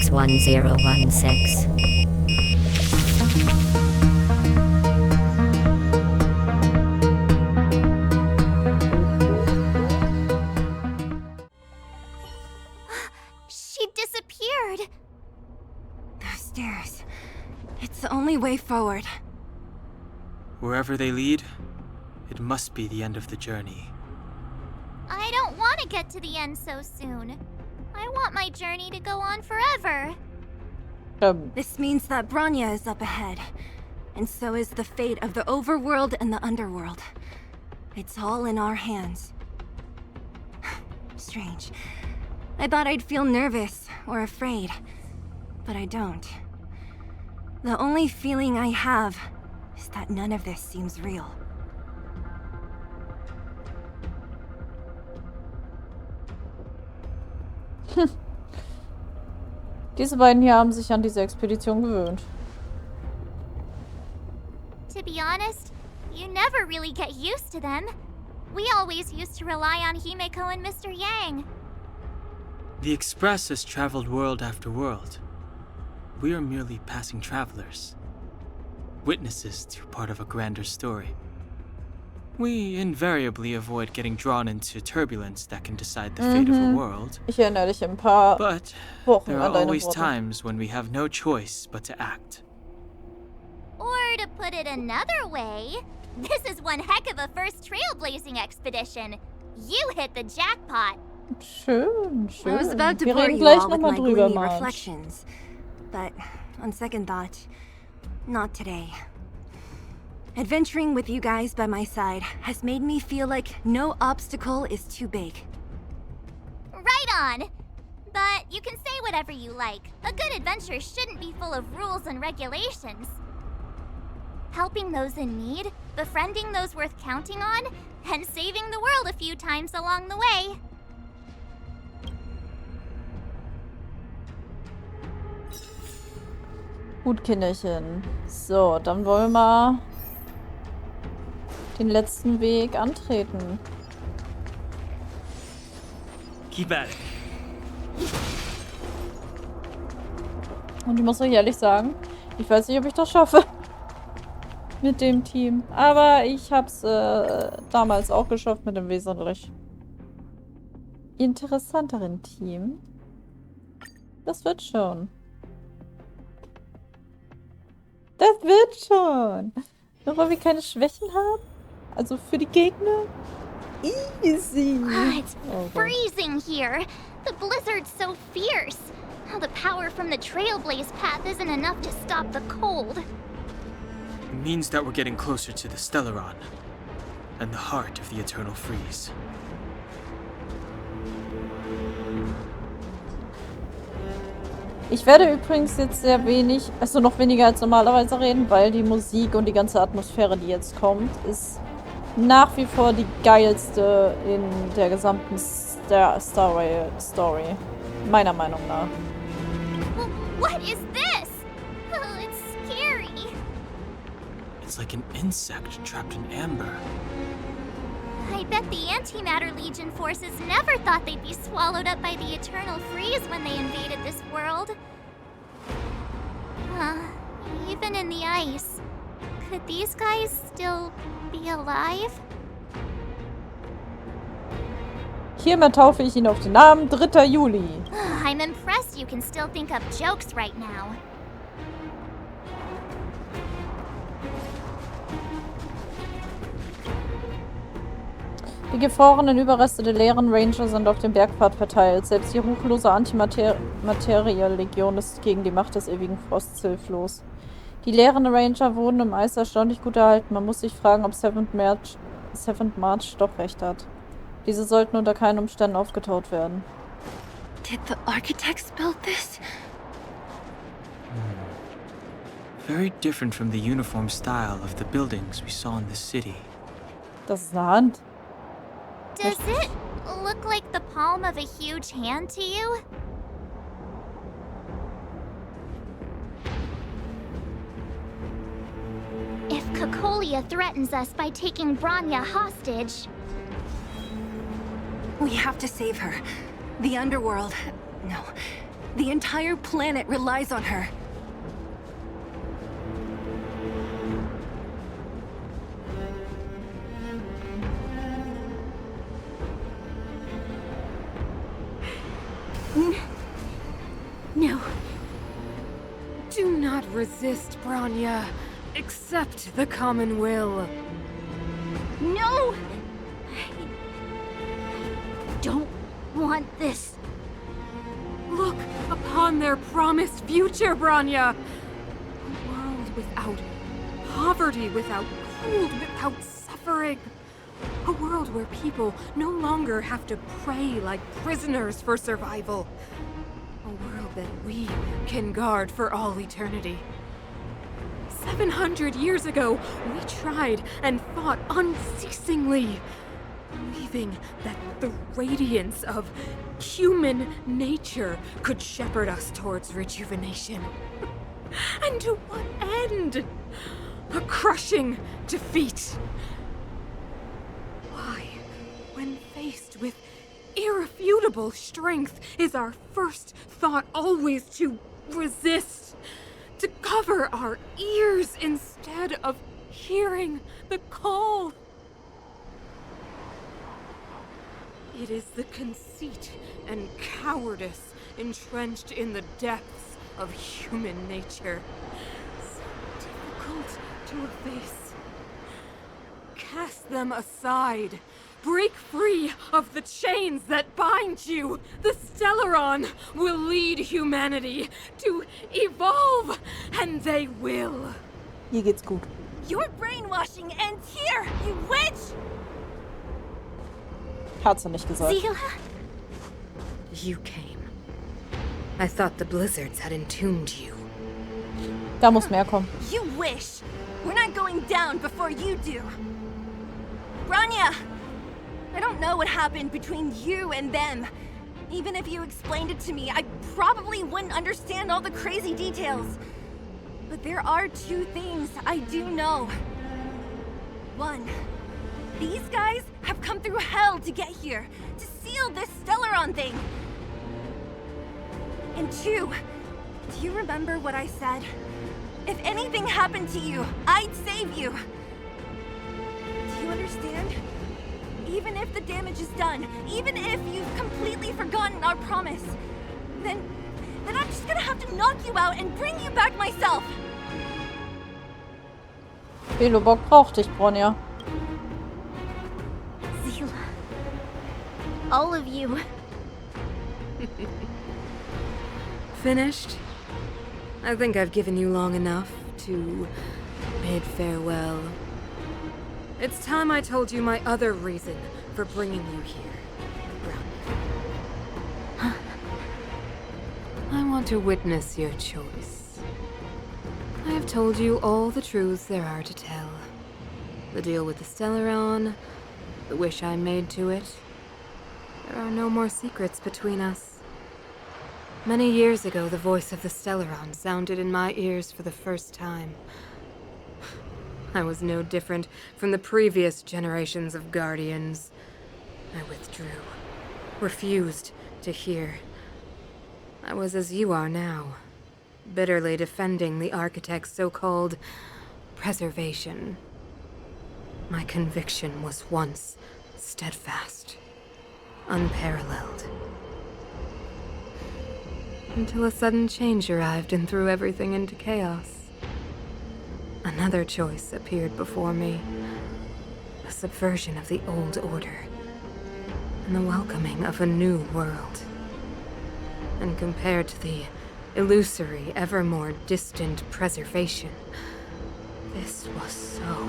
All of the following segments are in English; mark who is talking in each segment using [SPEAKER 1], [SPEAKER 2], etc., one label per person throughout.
[SPEAKER 1] 61016.
[SPEAKER 2] She disappeared.
[SPEAKER 3] Those stairs. It's the only way forward.
[SPEAKER 4] Wherever they lead, it must be the end of the journey.
[SPEAKER 2] I don't want to get to the end so soon. I want my journey to go on forever.
[SPEAKER 3] This means that Bronya is up ahead. And so is the fate of the overworld and the underworld. It's all in our hands. Strange. I thought I'd feel nervous or afraid, but I don't. The only feeling I have is that none of this seems real.
[SPEAKER 5] Diese beiden hier haben sich an diese Expedition gewöhnt.
[SPEAKER 2] To be honest, you never really get used to them. We always used to rely on Himeko and Mr. Yang.
[SPEAKER 4] The Express has traveled world after world. We are merely passing travelers. Witnesses to part of a grander story. We invariably avoid getting drawn into turbulence that can decide the fate of a world.
[SPEAKER 5] Ich erinnere dich ein paar
[SPEAKER 4] But
[SPEAKER 5] Wochen
[SPEAKER 4] there
[SPEAKER 5] an
[SPEAKER 4] are
[SPEAKER 5] deine
[SPEAKER 4] always
[SPEAKER 5] Worte.
[SPEAKER 4] times when we have no choice but to act.
[SPEAKER 2] Or to put it another way, this is one heck of a first trailblazing expedition. You hit the jackpot.
[SPEAKER 5] Schön, schön.
[SPEAKER 3] I was about to
[SPEAKER 5] Wir
[SPEAKER 3] bore
[SPEAKER 5] reden
[SPEAKER 3] you
[SPEAKER 5] gleich
[SPEAKER 3] all with
[SPEAKER 5] nochmal
[SPEAKER 3] my
[SPEAKER 5] drüber,
[SPEAKER 3] gloomy
[SPEAKER 5] Marge.
[SPEAKER 3] reflections, but on second thought, not today. Adventuring with you guys by my side has made me feel like no obstacle is too big.
[SPEAKER 2] Right on! But you can say whatever you like. A good adventure shouldn't be full of rules and regulations. Helping those in need, befriending those worth counting on, and saving the world a few times along the way.
[SPEAKER 5] Gut, Kinderchen. So, dann wollen wir den letzten Weg antreten.
[SPEAKER 4] Keep at it.
[SPEAKER 5] Und ich muss euch ehrlich sagen, ich weiß nicht, ob ich das schaffe. Mit dem Team. Aber ich hab's damals auch geschafft mit dem wesentlich interessanteren Team. Das wird schon. Das wird schon. Nur weil wir keine Schwächen haben. Also für die Gegner. Easy.
[SPEAKER 2] It's freezing here. The blizzard's so fierce. The power from the trailblaze path isn't enough to stop the cold.
[SPEAKER 4] It means that we're getting closer to the Stellaron and the heart of the eternal freeze.
[SPEAKER 5] Ich werde übrigens jetzt sehr wenig, also noch weniger als normalerweise reden, weil die Musik und die ganze Atmosphäre, die jetzt kommt, ist nach wie vor die geilste in der gesamten Story. Meiner Meinung nach.
[SPEAKER 2] What is this? Oh, it's scary.
[SPEAKER 4] It's like an insect trapped in amber.
[SPEAKER 2] I bet the Antimatter Legion forces never thought they'd be swallowed up by the Eternal Freeze when they invaded this world. Even in the ice, could these guys still be alive?
[SPEAKER 5] Hiermit taufe ich ihn auf den Namen 3. Juli.
[SPEAKER 2] I'm impressed you can still think up jokes right now.
[SPEAKER 5] Die gefrorenen Überreste der leeren Ranger sind auf dem Bergpfad verteilt. Selbst die ruchlose Antimaterie-Legion ist gegen die Macht des ewigen Frosts hilflos. Die leeren Ranger wurden im Eis erstaunlich gut erhalten. Man muss sich fragen, ob Seventh March doch recht hat. Diese sollten unter keinen Umständen aufgetaut werden.
[SPEAKER 3] Did the architects build this?
[SPEAKER 4] Very different from the uniform style of the buildings we saw in the city.
[SPEAKER 5] Das ist eine Hand.
[SPEAKER 2] Does it look like the palm of a huge hand to you? If Cocolia threatens us by taking Bronya hostage...
[SPEAKER 3] We have to save her. The underworld... No. The entire planet relies on her.
[SPEAKER 1] No. Do not resist, Bronya. Accept the common will.
[SPEAKER 2] No! I don't want this.
[SPEAKER 1] Look upon their promised future, Bronya. A world without poverty, without cold, without suffering. A world where people no longer have to pray like prisoners for survival. A world that we can guard for all eternity. 700 years ago, we tried and fought unceasingly, believing that the radiance of human nature could shepherd us towards rejuvenation. And to what end? A crushing defeat. Why, when faced with irrefutable strength, is our first thought always to resist? To cover our ears instead of hearing the call? It is the conceit and cowardice entrenched in the depths of human nature, so difficult to efface. Cast them aside. Break free of the chains that bind you. The Stellaron will lead humanity to evolve, and they will.
[SPEAKER 5] Hier geht's gut.
[SPEAKER 3] Your brainwashing ends here, you witch!
[SPEAKER 5] Hat sie nicht gesagt.
[SPEAKER 2] Cealus?
[SPEAKER 1] You came. I thought the blizzards had entombed you.
[SPEAKER 5] Da muss mehr kommen.
[SPEAKER 3] You wish! We're not going down before you do! Bronya! I don't know what happened between you and them. Even if you explained it to me, I probably wouldn't understand all the crazy details. But there are two things I do know. One, these guys have come through hell to get here, to seal this Stellaron thing. And two, do you remember what I said? If anything happened to you, I'd save you. Do you understand? Even if the damage is done, even if you've completely forgotten our promise, then I'm just gonna have to knock you out and bring you back myself.
[SPEAKER 5] Belobok braucht dich, Bronya.
[SPEAKER 2] Cealus. All of you.
[SPEAKER 1] Finished? I think I've given you long enough to bid farewell. It's time I told you my other reason for bringing you here, Brown. I want to witness your choice. I have told you all the truths there are to tell. The deal with the Stellaron, the wish I made to it. There are no more secrets between us. Many years ago, the voice of the Stellaron sounded in my ears for the first time. I was no different from the previous generations of Guardians. I withdrew, refused to hear. I was as you are now, bitterly defending the Architect's so-called preservation. My conviction was once steadfast, unparalleled. Until a sudden change arrived and threw everything into chaos. Another choice appeared before me. A subversion of the old order. And the welcoming of a new world. And compared to the illusory, ever more distant preservation, this was so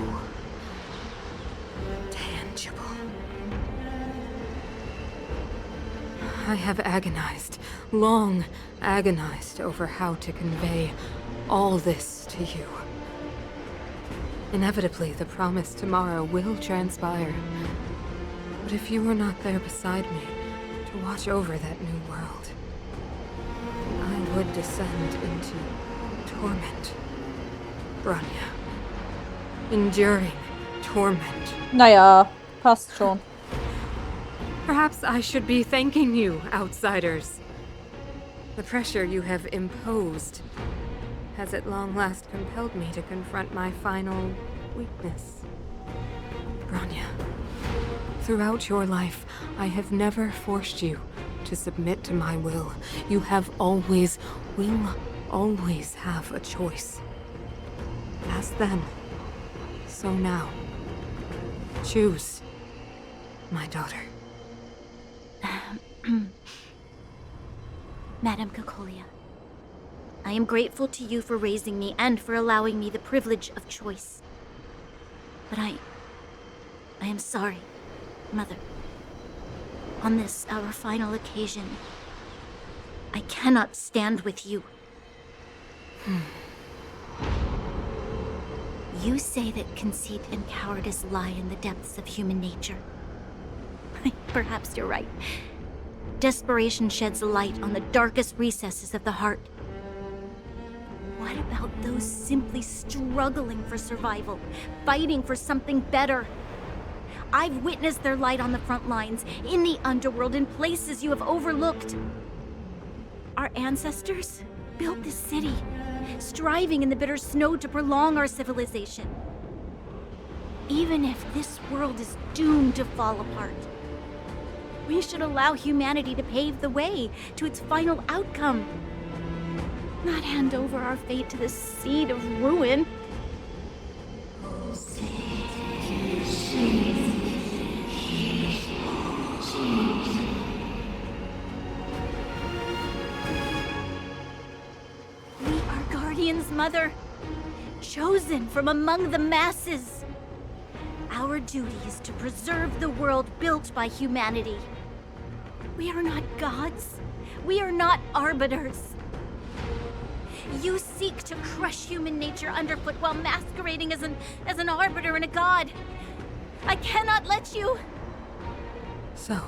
[SPEAKER 1] tangible. I have agonized, long agonized over how to convey all this to you. Inevitably, the promised tomorrow will transpire. But if you were not there beside me to watch over that new world, I would descend into torment. Bronya. Enduring torment.
[SPEAKER 5] Naja, passt schon.
[SPEAKER 1] Perhaps I should be thanking you, outsiders. The pressure you have imposed has at long last compelled me to confront my final weakness. Bronya, throughout your life, I have never forced you to submit to my will. You have always, will always have a choice. As then, so now. Choose, my daughter.
[SPEAKER 6] Madame Cocolia, I am grateful to you for raising me and for allowing me the privilege of choice. But I am sorry, Mother. On this, our final occasion, I cannot stand with you. You say that conceit and cowardice lie in the depths of human nature. Perhaps you're right. Desperation sheds light on the darkest recesses of the heart. What about those simply struggling for survival, fighting for something better? I've witnessed their light on the front lines, in the underworld, in places you have overlooked. Our ancestors built this city, striving in the bitter snow to prolong our civilization. Even if this world is doomed to fall apart, we should allow humanity to pave the way to its final outcome. Not hand over our fate to the seed of ruin. We are guardians, Mother, chosen from among the masses. Our duty is to preserve the world built by humanity. We are not gods. We are not arbiters. You seek to crush human nature underfoot while masquerading as an arbiter and a god. I cannot let you.
[SPEAKER 1] So,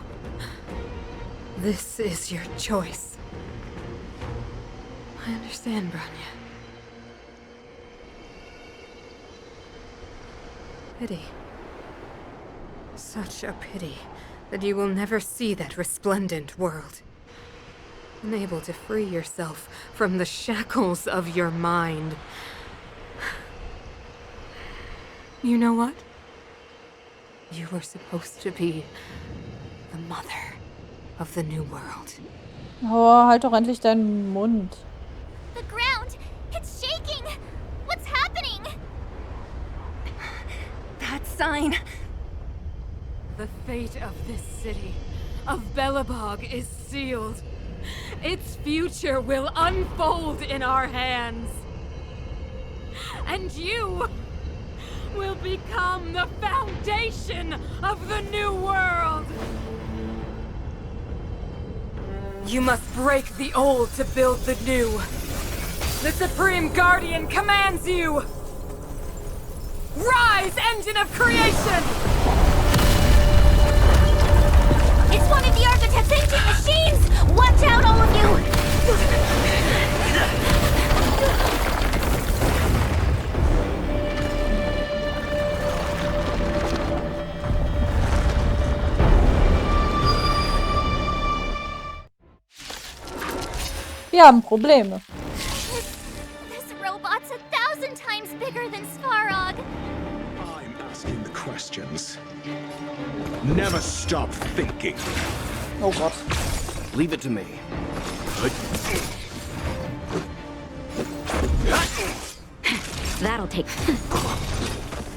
[SPEAKER 1] this is your choice. I understand, Bronya. Pity. Such a pity that you will never see that resplendent world. Unable to free yourself from the shackles of your mind. You know what? You were supposed to be the mother of the new world.
[SPEAKER 5] Oh, halt doch endlich deinen Mund.
[SPEAKER 2] The ground! It's shaking! What's happening?
[SPEAKER 3] That sign.
[SPEAKER 1] The fate of this city, of Belobog, is sealed. Its future will unfold in our hands. And you will become the foundation of the new world. You must break the old to build the new. The Supreme Guardian commands you! Rise, engine of creation!
[SPEAKER 2] It's one of the architect's ancient machines! Watch out, all of you!
[SPEAKER 5] Wir haben Probleme.
[SPEAKER 2] This robot's 1,000 times bigger than Svarog.
[SPEAKER 7] I'm asking the questions. Never stop thinking.
[SPEAKER 5] Oh Gott.
[SPEAKER 8] Leave it to me.
[SPEAKER 6] That'll take...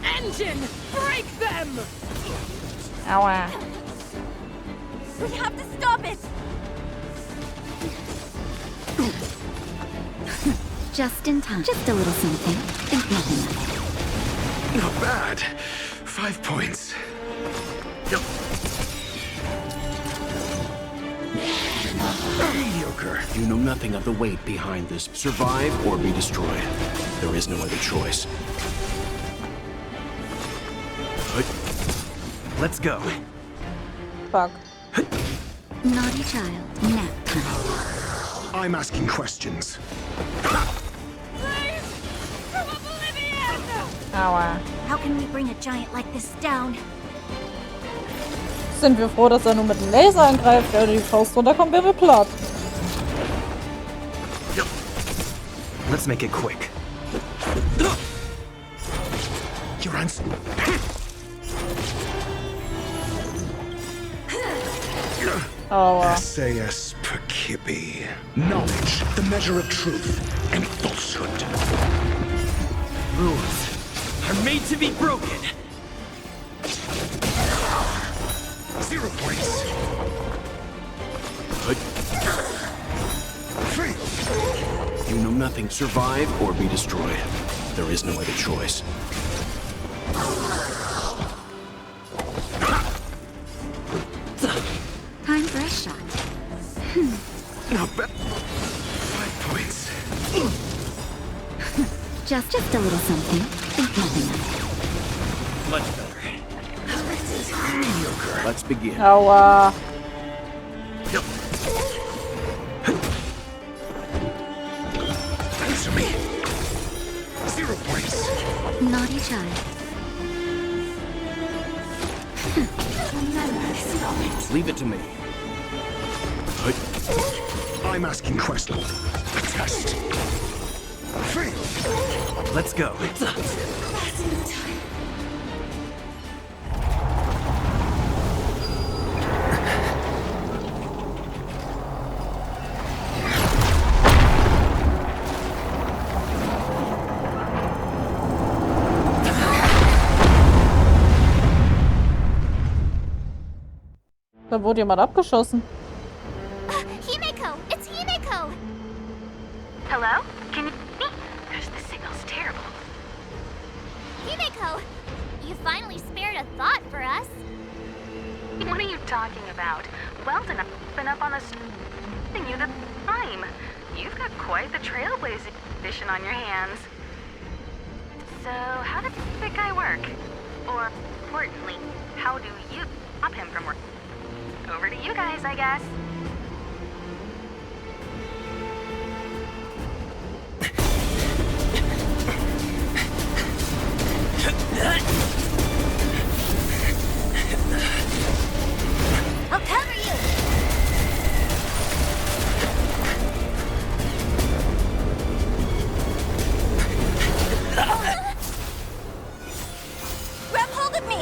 [SPEAKER 1] Engine, break them!
[SPEAKER 5] Aua.
[SPEAKER 3] We have to stop it!
[SPEAKER 6] Just in time. Just a little something. Think nothing of it.
[SPEAKER 7] Not bad. 5 points. Mediocre.
[SPEAKER 8] You know nothing of the weight behind this. Survive or be destroyed. There is no other choice.
[SPEAKER 9] Let's go.
[SPEAKER 5] Fuck.
[SPEAKER 6] Naughty child. Nap time.
[SPEAKER 7] I'm asking questions.
[SPEAKER 5] Aua.
[SPEAKER 6] How can we bring a giant like this down?
[SPEAKER 5] Sind wir froh, dass er nur mit dem Laser angreift. Wenn er die Faust runterkommt, wären wir platt.
[SPEAKER 9] Let's make it quick.
[SPEAKER 7] Your answer.
[SPEAKER 5] Oh,
[SPEAKER 7] Essayus Percipi. Knowledge, the measure of truth and falsehood.
[SPEAKER 9] Rules are made to be broken.
[SPEAKER 7] 0 points. Fail.
[SPEAKER 8] You know nothing. Survive or be destroyed. There is no other choice.
[SPEAKER 6] Time for a shot.
[SPEAKER 7] Not bad. 5 points.
[SPEAKER 6] Just a little something. Think nothing of it.
[SPEAKER 9] Much better.
[SPEAKER 8] Let's begin.
[SPEAKER 5] aua.
[SPEAKER 7] Answer me. 0 points.
[SPEAKER 6] Naughty child.
[SPEAKER 8] Leave it to me.
[SPEAKER 7] I'm asking questions. A test. Fail.
[SPEAKER 9] Let's go.
[SPEAKER 5] Da wurde jemand abgeschossen.
[SPEAKER 2] Himeko! It's Himeko!
[SPEAKER 10] Hello? Can you hear me? Because the signal's terrible.
[SPEAKER 2] Himeko! You finally spared a thought for us.
[SPEAKER 10] What are you talking about? Weldon, I've been up on the thing you the time. You've got quite the trailblazing edition on your hands. So, how does that guy work? Or, importantly, how do you stop him from working? Over to you guys, I guess.
[SPEAKER 2] I'll cover you!
[SPEAKER 3] Grab hold of me!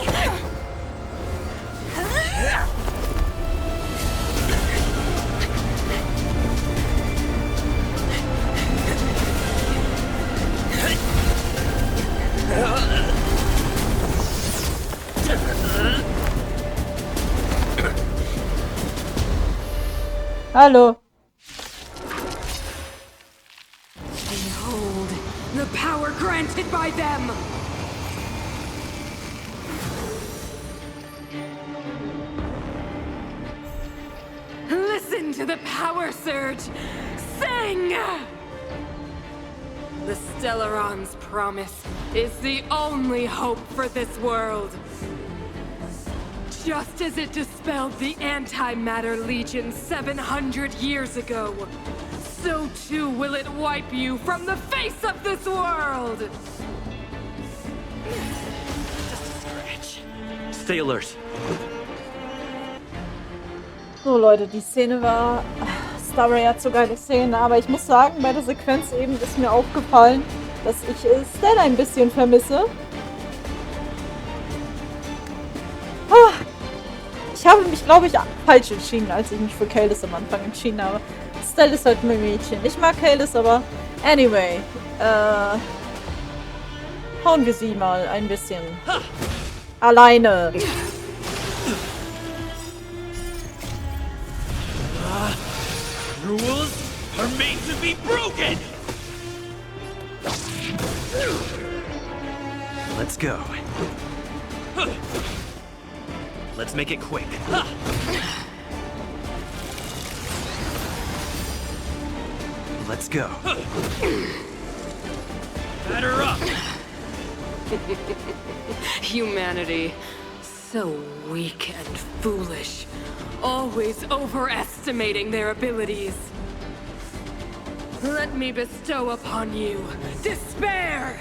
[SPEAKER 5] Hallo.
[SPEAKER 1] Behold, the power granted by them! Listen to the power surge! Sing! The Stellaron's promise is the only hope for this world. Just as it dispelled the Antimatter Legion 700 years ago, so too will it wipe you from the face of this world! Just a scratch.
[SPEAKER 9] Stay alert.
[SPEAKER 5] So Leute, die Szene war... Starry hat so geile Szene, aber ich muss sagen, bei der Sequenz eben ist mir aufgefallen, dass ich Stelle ein bisschen vermisse. Ich habe mich, glaube ich, falsch entschieden, als ich mich für Cealus am Anfang entschieden habe. Stelle ist halt mein Mädchen. Ich mag Cealus, aber anyway. Hauen wir sie mal ein bisschen alleine.
[SPEAKER 9] Rules are made to be broken! Let's go. Let's make it quick. Let's go. Batter up!
[SPEAKER 1] Humanity, so weak and foolish, always overestimating their abilities. Let me bestow upon you despair!